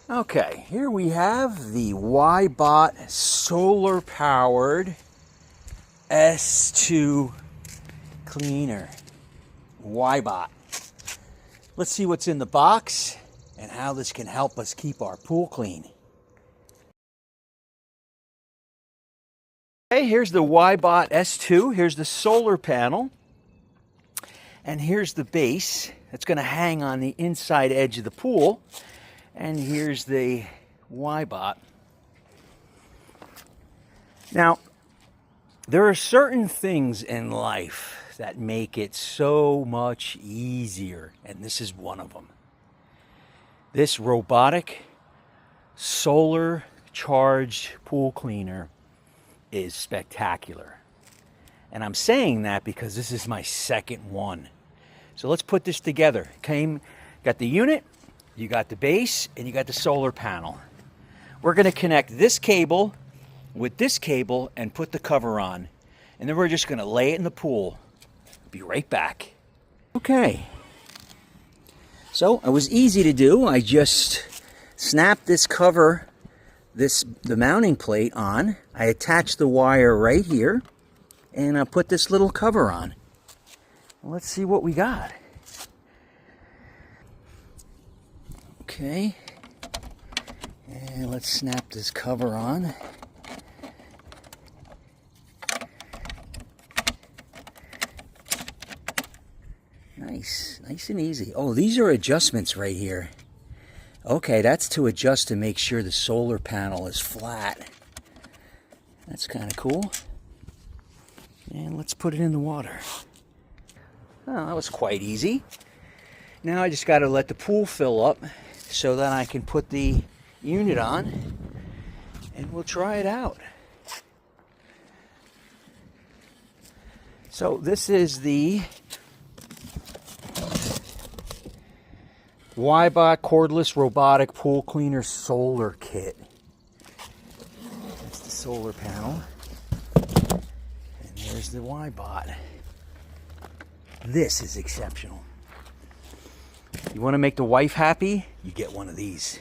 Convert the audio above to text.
Okay, here we have the WYBOT solar powered S2 cleaner. WYBOT. Let's see what's in the box and how this can help us keep our pool clean. Okay, here's the WYBOT S2. Here's the solar panel. And here's the base that's going to hang on the inside edge of the pool. And here's the WYBOT. Now, there are certain things in life that make it so much easier, and this is one of them. This robotic solar charged pool cleaner is spectacular. And I'm saying that because this is my second one. So let's put this together. Got the unit, you got the base, and you got the solar panel. We're going to connect this cable with this cable and put the cover on. And then we're just going to lay it in the pool. Be right back. Okay. So it was easy to do. I just snapped this cover, the mounting plate on. I attached the wire right here. And I put this little cover on. Let's see what we got. Okay. And let's snap this cover on. Nice and easy. Oh, these are adjustments right here. Okay, that's to adjust to make sure the solar panel is flat. That's kind of cool. And let's put it in the water. Oh, that was quite easy. Now I just got to let the pool fill up so that I can put the unit on and we'll try it out. So this is the WYBOT cordless robotic pool cleaner solar kit. That's the solar panel. There's the WYBOT. This is exceptional. You want to make the wife happy? You get one of these.